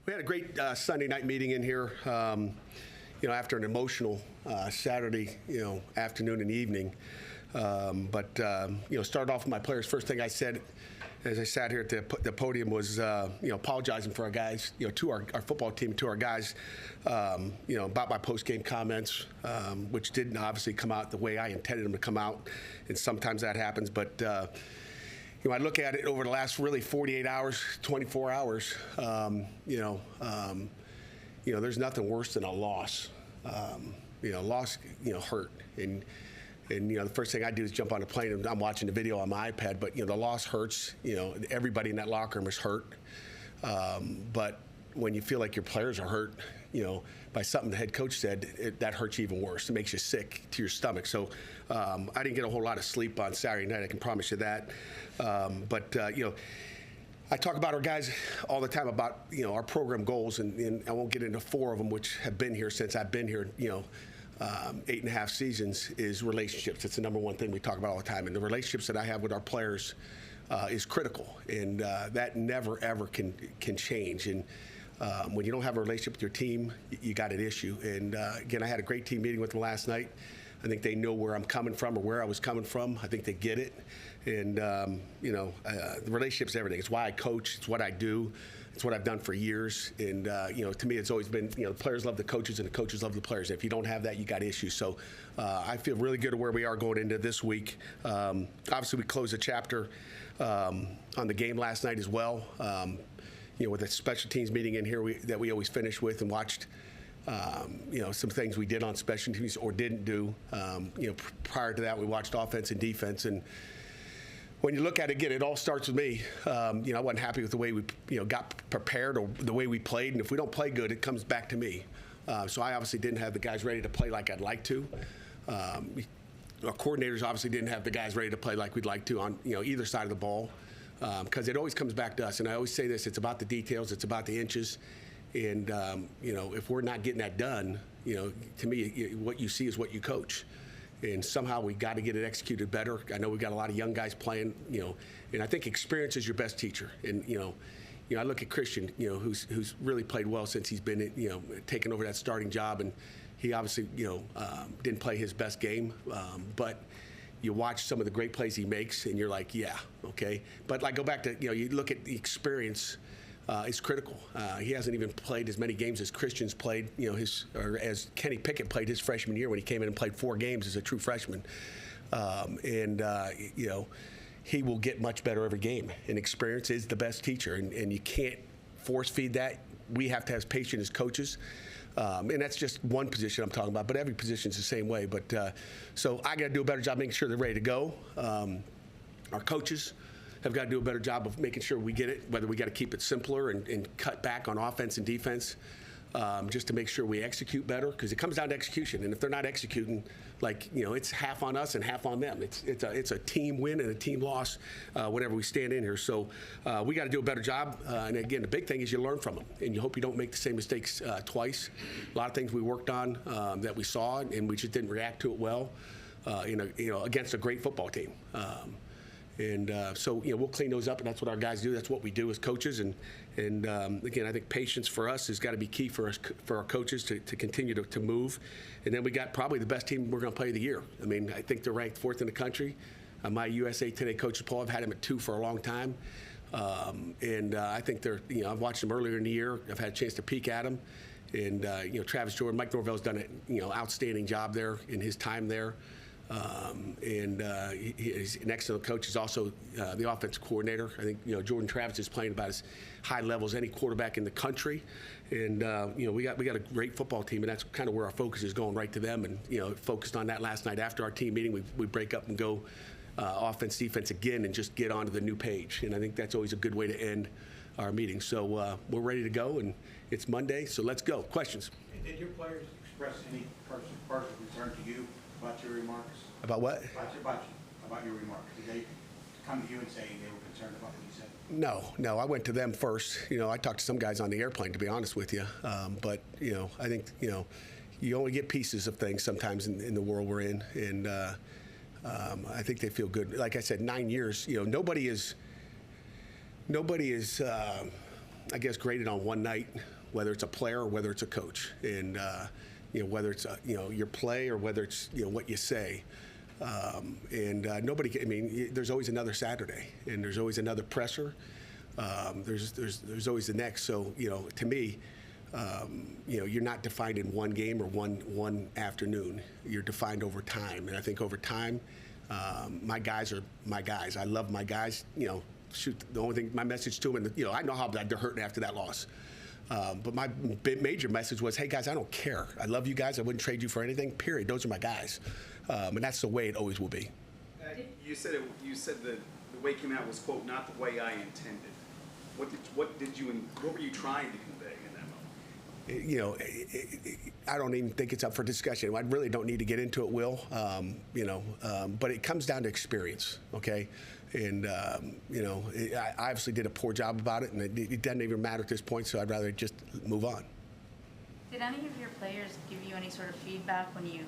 We had a great Sunday night meeting in here, after an emotional Saturday, afternoon and evening. Started off with my players. First thing I said as I sat here at the podium was, apologizing for our guys, to our football team, to our guys, about my post-game comments, which didn't obviously come out the way I intended them to come out, and sometimes that happens. But I look at it over the last really 48 hours, 24 hours. There's nothing worse than a loss. Loss, hurt. And the first thing I do is jump on a plane and I'm watching the video on my iPad. But the loss hurts. Everybody in that locker room is hurt. But when you feel like your players are hurt, by something the head coach said, that hurts you even worse. It makes you sick to your stomach. So I didn't get a whole lot of sleep on Saturday night. I can promise you that. I talk about our guys all the time about, our program goals, and I won't get into 4 of them, which have been here since I've been here, 8.5 seasons, is relationships. It's the number one thing we talk about all the time. And the relationships that I have with our players is critical, and that never, ever can change. And when you don't have a relationship with your team, you got an issue. And again, I had a great team meeting with them last night. I think they know where I'm coming from or where I was coming from. I think they get it. And, the relationship's everything. It's why I coach. It's what I do. It's what I've done for years. And, to me, it's always been, the players love the coaches and the coaches love the players. If you don't have that, you got issues. So I feel really good at where we are going into this week. Obviously, we closed a chapter on the game last night as well. With a special teams meeting in here that we always finish with, and watched some things we did on special teams or didn't do. Prior to that, we watched offense and defense. And when you look at it, again, it all starts with me. I wasn't happy with the way we got prepared or the way we played. And if we don't play good, it comes back to me. So I obviously didn't have the guys ready to play like I'd like to. Our coordinators obviously didn't have the guys ready to play like we'd like to on either side of the ball. Because it always comes back to us. And I always say this, it's about the details, it's about the inches. And, if we're not getting that done, to me, what you see is what you coach. And somehow we got to get it executed better. I know we've got a lot of young guys playing, and I think experience is your best teacher. And, I look at Christian, who's really played well since he's been, taken over that starting job. And he obviously, didn't play his best game. But you watch some of the great plays he makes, and you're like, yeah, okay. But go back to, you look at the experience. Is critical. He hasn't even played as many games as Christian's played, as Kenny Pickett played his freshman year when he came in and played 4 games as a true freshman. He will get much better every game. And experience is the best teacher, and you can't force feed that. We have to have patience as coaches. And that's just one position I'm talking about, but every position is the same way. But so I got to do a better job making sure they're ready to go. Our coaches have got to do a better job of making sure we get it, whether we got to keep it simpler and cut back on offense and defense, just to make sure we execute better, because it comes down to execution. And if they're not executing, it's half on us and half on them. It's a team win and a team loss whenever we stand in here. So we got to do a better job. And again, the big thing is you learn from them, and you hope you don't make the same mistakes twice. A lot of things we worked on that we saw, and we just didn't react to it well, against a great football team. So we'll clean those up, and that's what our guys do. That's what we do as coaches. And again, I think patience for us has got to be key for us, for our coaches to continue to move. And then we got probably the best team we're going to play of the year. I mean, I think they're ranked 4th in the country. My USA Today coach, Paul, I've had him at 2 for a long time. I think they're, I've watched them earlier in the year. I've had a chance to peek at them. And, Travis Jordan, Mike Norvell's done an, outstanding job there in his time there. He's an excellent coach. He's also the offensive coordinator. I think Jordan Travis is playing about as high level as any quarterback in the country. And we got a great football team, and that's kind of where our focus is going, right to them. And focused on that last night after our team meeting. We break up and go offense, defense again, and just get onto the new page. And I think that's always a good way to end our meeting. So we're ready to go, and it's Monday, so let's go. Questions? Did your players express any personal concern to you about your remarks? About what? About your remarks. Did they come to you and say they were concerned about what you said? No. I went to them first. I talked to some guys on the airplane, to be honest with you. But I think you only get pieces of things sometimes in the world we're in, and I think they feel good. Like I said, 9 years. Nobody is I guess, graded on one night whether it's a player or whether it's a coach, and whether it's your play or whether it's what you say. Nobody. I mean, there's always another Saturday, and there's always another presser. There's always the next. So to me, you're not defined in one game or one afternoon. You're defined over time, and I think over time, my guys are my guys. I love my guys. Shoot, the only thing, my message to them, and I know how they're hurting after that loss. But my major message was, hey guys, I don't care. I love you guys. I wouldn't trade you for anything. Period. Those are my guys, and that's the way it always will be. You said the way it came out was, quote, not the way I intended. What were you trying to convey in that moment? I don't even think it's up for discussion. I really don't need to get into it, Will. But it comes down to experience, okay? And I obviously did a poor job about it, and it doesn't even matter at this point. So I'd rather just move on. Did any of your players give you any sort of feedback when you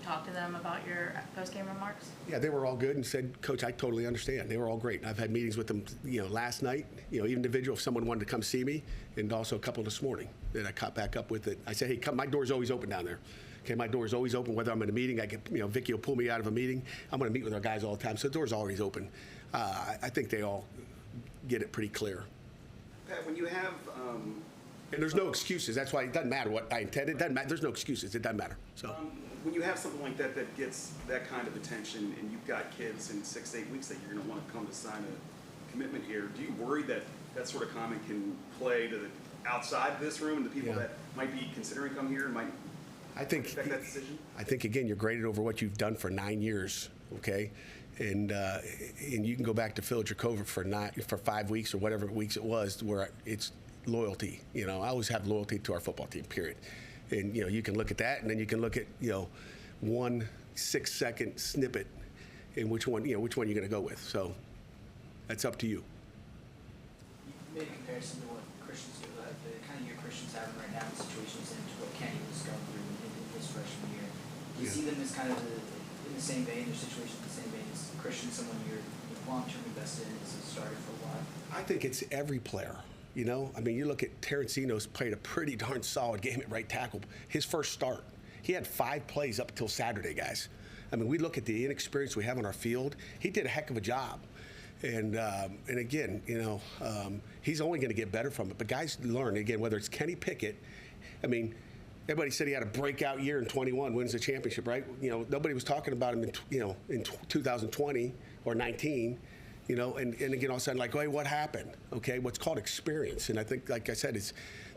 talked to them about your post-game remarks? Yeah, they were all good and said, Coach, I totally understand. They were all great. I've had meetings with them, last night, even individual, if someone wanted to come see me, and also a couple this morning that I caught back up with it. I said, hey, come, my door's always open down there. Okay, my door is always open, whether I'm in a meeting. I get, Vicky will pull me out of a meeting. I'm going to meet with our guys all the time, so the door's always open. I think they all get it pretty clear. Pat, when you have and there's no excuses. That's why it doesn't matter what I intended. It doesn't matter. There's no excuses. It doesn't matter. So when you have something like that that gets that kind of attention, and you've got kids in 6 to 8 weeks that you're going to want to come to sign a commitment here, do you worry that that sort of comment can play to the outside this room and the people that might be considering coming here and might affect that decision? I think again, you're graded over what you've done for 9 years. Okay. And you can go back to Phil Jacover for 5 weeks or whatever weeks it was, where it's loyalty. I always have loyalty to our football team, period. And you can look at that, and then you can look at 1 6-second snippet in which one you're going to go with. So that's up to you. You made a comparison to what Christian's doing, the kind of year Christian's having right now, the situation he's in, to what Kenny was going through in his freshman year. Do you see them as kind of in the same vein, their situation in the same vein as Christian, someone you're long-term invested in as a starter for a while? I think it's every player. I mean, you look at Terrancino's played a pretty darn solid game at right tackle. His first start, he had 5 plays up until Saturday, guys. I mean, we look at the inexperience we have on our field. He did a heck of a job. And again, he's only going to get better from it. But guys learn, again, whether it's Kenny Pickett. I mean, everybody said he had a breakout year in 21, wins the championship, right? Nobody was talking about him in 2020 or 19. And again, all of a sudden, like, hey, what happened? Okay, what's called experience, and I think, like I said,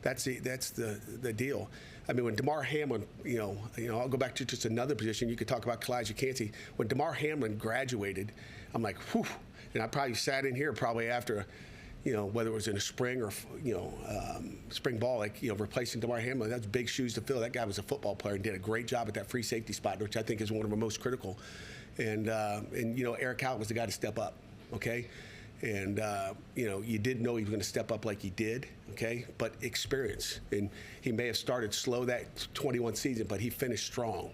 that's the deal. I mean, when Damar Hamlin, I'll go back to just another position. You could talk about Kalijah Cansey. When Damar Hamlin graduated, I'm like, whew, and I probably sat in here after, whether it was in the spring or spring ball, replacing Damar Hamlin. That's big shoes to fill. That guy was a football player and did a great job at that free safety spot, which I think is one of the most critical. And Eric Howell was the guy to step up. Okay, and you didn't know he was going to step up like he did. Okay, but experience, and he may have started slow that 21 season, but he finished strong,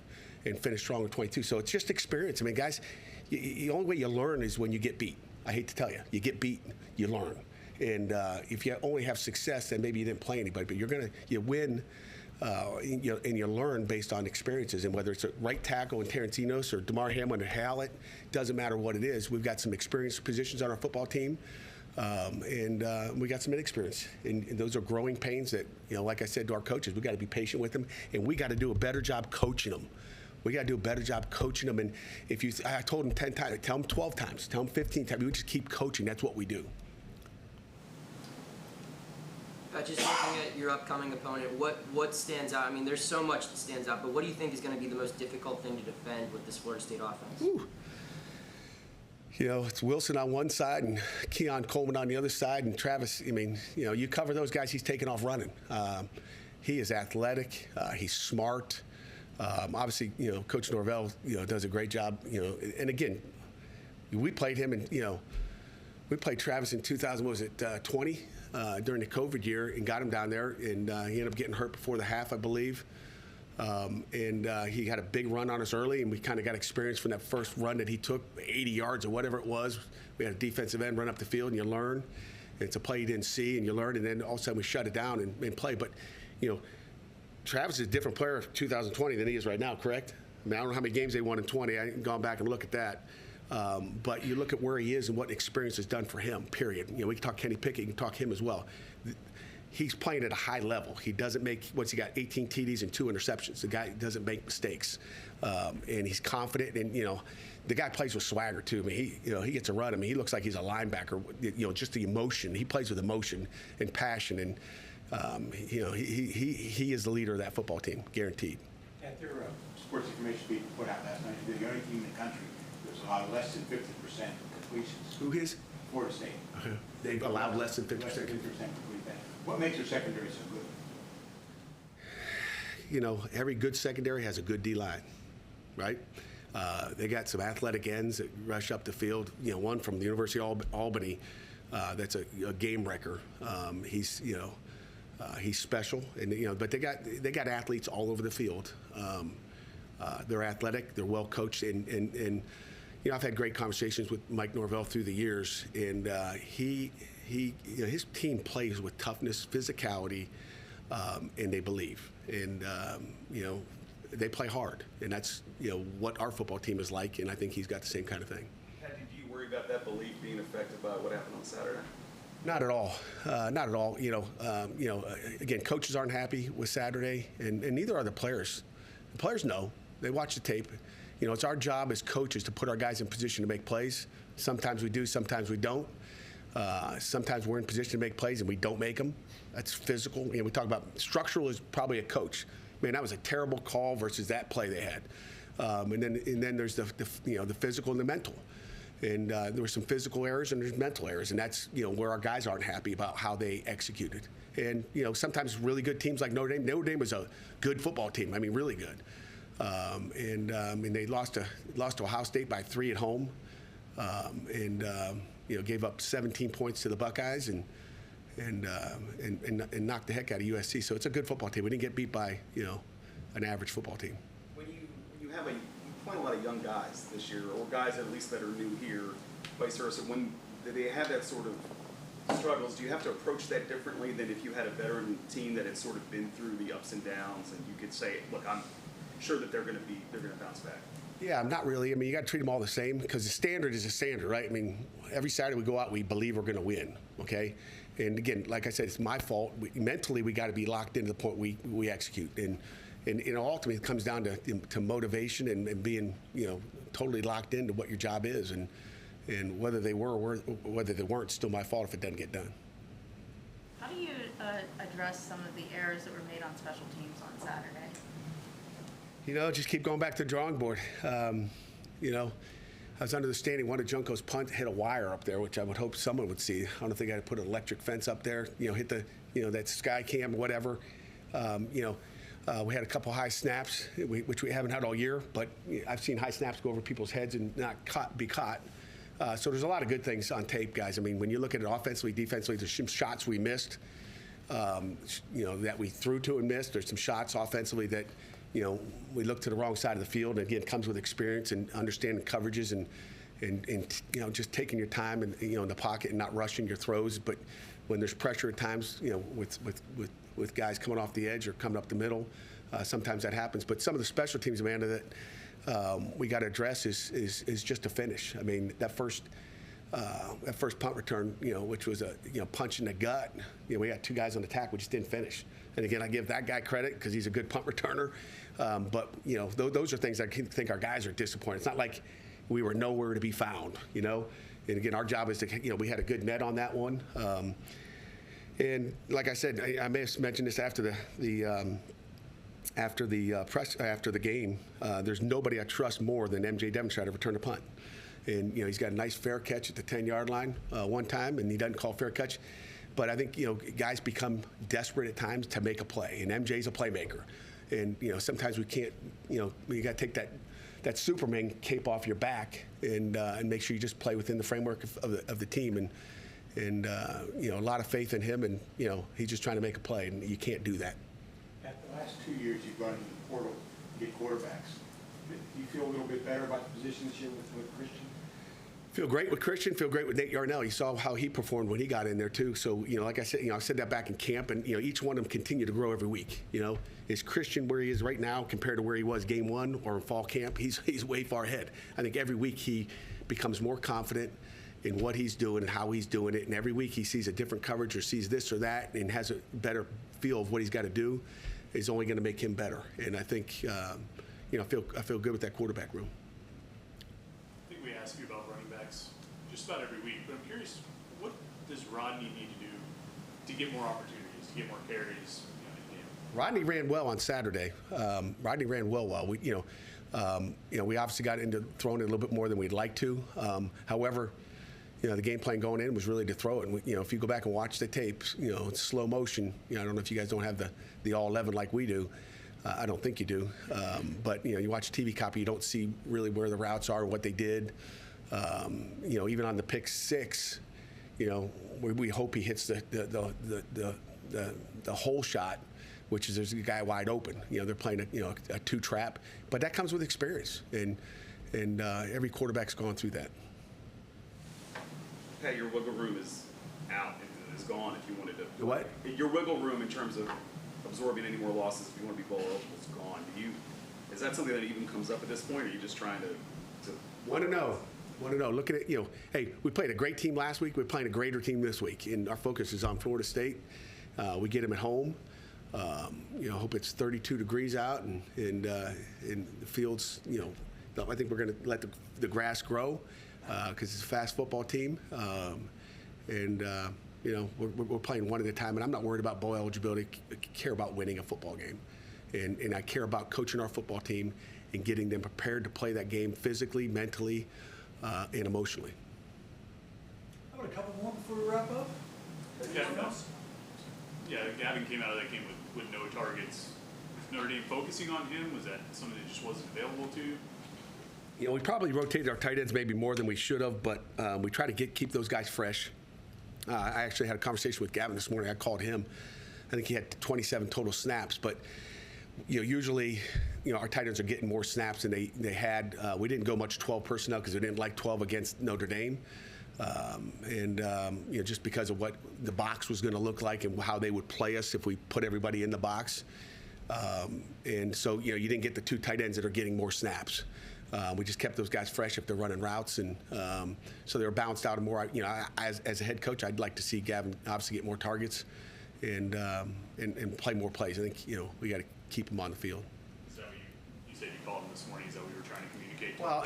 and finished strong in 22. So it's just experience. I mean, guys, the only way you learn is when you get beat. I hate to tell you, you get beat, you learn, and if you only have success, then maybe you didn't play anybody, but you win. And you learn based on experiences, and whether it's a right tackle in Terrancinos or Damar Hamlin or Hallett, doesn't matter what it is. We've got some experienced positions on our football team, and we got some inexperience, and those are growing pains that, like I said to our coaches, we got to be patient with them, and we got to do a better job coaching them. We got to do a better job coaching them, and I told them 10 times, tell them 12 times, tell them 15 times. We just keep coaching. That's what we do. Just looking at your upcoming opponent, what stands out? I mean, there's so much that stands out, but what do you think is going to be the most difficult thing to defend with this Florida State offense? Ooh. It's Wilson on one side and Keon Coleman on the other side, and Travis. I mean, you cover those guys, he's taking off running. He is athletic. He's smart. Obviously, Coach Norvell, does a great job. And again, we played him, and we played Travis in 2020. During the COVID year, and got him down there, and he ended up getting hurt before the half, I believe. He had a big run on us early, and we kind of got experience from that first run that he took, 80 yards or whatever it was. We had a defensive end run up the field, and you learn. It's a play you didn't see, and you learn, and then all of a sudden we shut it down and play. But, Travis is a different player in 2020 than he is right now, correct? I mean, I don't know how many games they won in 20. I haven't gone back and look at that. But you look at where he is and what experience has done for him, period. We can talk Kenny Pickett, you can talk him as well. He's playing at a high level. He doesn't make, what's he got, 18 TDs and 2 interceptions. The guy doesn't make mistakes. And he's confident, and, the guy plays with swagger, too. I mean, he gets a run. I mean, he looks like he's a linebacker, just the emotion. He plays with emotion and passion, and, he is the leader of that football team, guaranteed. At their sports information beat put out last night, they're the only team in the country that's allowed less than 50% completions. Who is? Florida State. They've allowed less than 50%. Less than 50% complete that. What makes their secondary so good? Every good secondary has a good D-line, right? They got some athletic ends that rush up the field. One from the University of Albany, that's a game wrecker. He's special, and but they got athletes all over the field. They're athletic, they're well coached, and I've had great conversations with Mike Norvell through the years, and his team plays with toughness, physicality, and they believe, and they play hard, and that's what our football team is like, and I think he's got the same kind of thing. Pat, do you worry about that belief being affected by what happened on Saturday? Not at all. Not at all. Again, coaches aren't happy with Saturday, and neither are the players. The players know. They watch the tape. It's our job as coaches to put our guys in position to make plays. Sometimes we do, sometimes we don't. Sometimes we're in position to make plays and we don't make them. That's physical. We talk about structural is probably a coach. Man, that was a terrible call versus that play they had. And then there's the physical and the mental. And there were some physical errors and there's mental errors, and that's where our guys aren't happy about how they executed. And sometimes really good teams like Notre Dame. Notre Dame was a good football team. I mean, really good. And they lost to Ohio State by 3 at home, and gave up 17 points to the Buckeyes and knocked the heck out of USC. So it's a good football team. We didn't get beat by an average football team. When you have you play a lot of young guys this year, or guys at least that are new here, vice versa. When they have that sort of struggles, do you have to approach that differently than if you had a veteran team that had sort of been through the ups and downs, and you could say, look, I'm sure that they're going to bounce back? Yeah, not really. I mean, you got to treat them all the same, because the standard is a standard, right? I mean, every Saturday we go out, we believe we're going to win, okay? And again, like I said, it's my fault. Mentally, we got to be locked into the point we execute, and ultimately it comes down to motivation and being totally locked into what your job is, and whether they were or whether they weren't, it's still my fault if it doesn't get done. How do you address some of the errors that were made on special teams on Saturday? Just keep going back to the drawing board. I was under the standing. One of Junko's punt hit a wire up there, which I would hope someone would see. I don't know if they got to put an electric fence up there, hit the, that sky cam or whatever. We had a couple high snaps, which we haven't had all year, but I've seen high snaps go over people's heads and not be caught. So there's a lot of good things on tape, guys. I mean, when you look at it offensively, defensively, there's some shots we missed, that we threw to and missed. There's some shots offensively that, we look to the wrong side of the field. And again, it comes with experience and understanding coverages and just taking your time and in the pocket and not rushing your throws. But when there's pressure at times, with guys coming off the edge or coming up the middle, sometimes that happens. But some of the special teams, Amanda, that we got to address is just a finish. I mean, that first punt return, which was a punch in the gut. We got 2 guys on the tackle, we just didn't finish. And again, I give that guy credit because he's a good punt returner. But those are things I think our guys are disappointed. It's not like we were nowhere to be found. And again, our job is to we had a good net on that one. And like I said, I may have mentioned this after the game. There's nobody I trust more than MJ Devonshire to return a punt. And he's got a nice fair catch at the 10-yard line one time, and he doesn't call fair catch. But I think guys become desperate at times to make a play, and MJ's a playmaker. And sometimes we can't. You got to take that Superman cape off your back and make sure you just play within the framework of the team. And a lot of faith in him, and he's just trying to make a play, and you can't do that. At the last 2 years, you've gone into the portal to get quarterbacks. Do you feel a little bit better about the position this year with Christian? Feel great with Christian. Feel great with Nate Yarnell. You saw how he performed when he got in there too. So like I said, I said that back in camp, and each one of them continue to grow every week. Is Christian where he is right now compared to where he was game one or in fall camp? He's way far ahead. I think every week he becomes more confident in what he's doing and how he's doing it, and every week he sees a different coverage or sees this or that and has a better feel of what he's got to do. Is only going to make him better. And I think I feel good with that quarterback room. I think we ask you about running backs just about every week, but I'm curious, what does Rodney need to do to get more opportunities, to get more carries in the game? Rodney ran well on Saturday. Rodney ran well. We obviously got into throwing it a little bit more than we'd like to. However, the game plan going in was really to throw it. And if you go back and watch the tapes, it's slow motion. I don't know if you guys don't have the all 11 like we do. I don't think you do. But you watch TV copy, you don't see really where the routes are, what they did. Even on the pick six, we hope he hits the hole shot, which is there's a guy wide open. They're playing a two trap, but that comes with experience, and every quarterback's gone through that. Hey, your wiggle room is out and is gone if you wanted to. What? Your wiggle room in terms of absorbing any more losses if you want to be bowl eligible is gone. Is that something that even comes up at this point, or are you just trying to Want to know. Looking at, hey, we played a great team last week. We're playing a greater team this week, and our focus is on Florida State. We get them at home. Hope it's 32 degrees out, and the fields, I think we're going to let the grass grow because it's a fast football team. We're playing one at a time, and I'm not worried about bowl eligibility. I care about winning a football game. And I care about coaching our football team and getting them prepared to play that game physically, mentally, and emotionally. How about a couple more before we wrap up? Anyone else? Yeah, Gavin came out of that game with no targets. Was Notre Dame focusing on him? Was that something that just wasn't available to you? We probably rotated our tight ends maybe more than we should have, but we try to keep those guys fresh. I actually had a conversation with Gavin this morning. I called him. I think he had 27 total snaps, but usually, our tight ends are getting more snaps than they had. We didn't go much 12 personnel because we didn't like 12 against Notre Dame. Just because of what the box was going to look like and how they would play us if we put everybody in the box. And so, you didn't get the two tight ends that are getting more snaps. We just kept those guys fresh if they're running routes, and so they were balanced out more. As a head coach, I'd like to see Gavin obviously get more targets and play more plays. I think we got to keep him on the field. Is that what you said you called him this morning? Is that what you were trying to communicate? Well,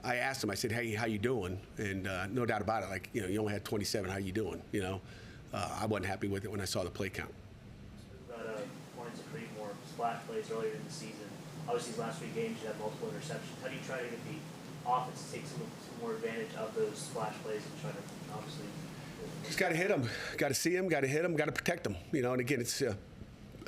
I asked him. I said, "Hey, how you doing?" And no doubt about it, you only had 27. How you doing? I wasn't happy with it when I saw the play count. About wanting to create more splash plays earlier in the season. Obviously, these last 3 games you had multiple interceptions. How do you try to get the offense to take some more advantage of those splash plays and try to obviously? Just got to hit them. Got to see them. Got to hit them. Got to protect them. And again, it's a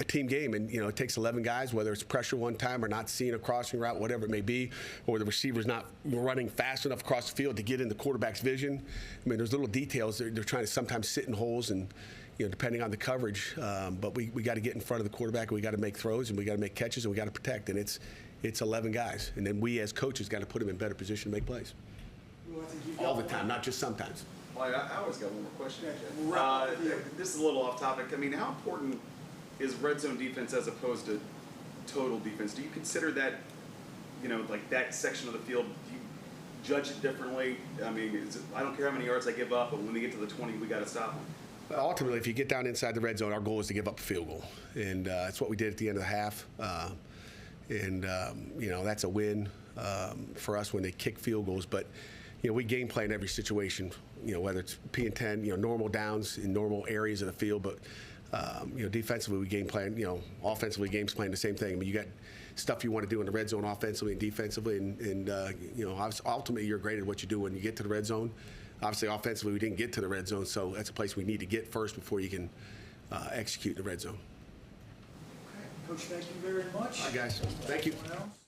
team game, and it takes 11 guys, whether it's pressure one time or not seeing a crossing route, whatever it may be, or the receiver's not running fast enough across the field to get in the quarterback's vision. I mean, there's little details. They're trying to sometimes sit in holes, and depending on the coverage. But we got to get in front of the quarterback, and we got to make throws, and we got to make catches, and we got to protect. And it's 11 guys, and then we as coaches got to put them in better position to make plays. Well, I think you've All got the time, not just sometimes. Well, I always got one more question. We'll wrap up with you. This is a little off topic. I mean, how important is red zone defense as opposed to total defense? Do you consider that, like that section of the field, do you judge it differently? I mean, I don't care how many yards I give up, but when we get to the 20, we got to stop them. Well, ultimately, if you get down inside the red zone, our goal is to give up a field goal, and that's what we did at the end of the half. That's a win for us when they kick field goals. But we game plan every situation. Whether it's P and 10, normal downs in normal areas of the field, but defensively we game plan. Offensively games plan the same thing. I mean, you got stuff you want to do in the red zone offensively and defensively, and ultimately you're great at what you do when you get to the red zone. Obviously, offensively we didn't get to the red zone, so that's a place we need to get first before you can execute the red zone. Okay. Coach, thank you very much. All right, guys. Thank you. Anyone else?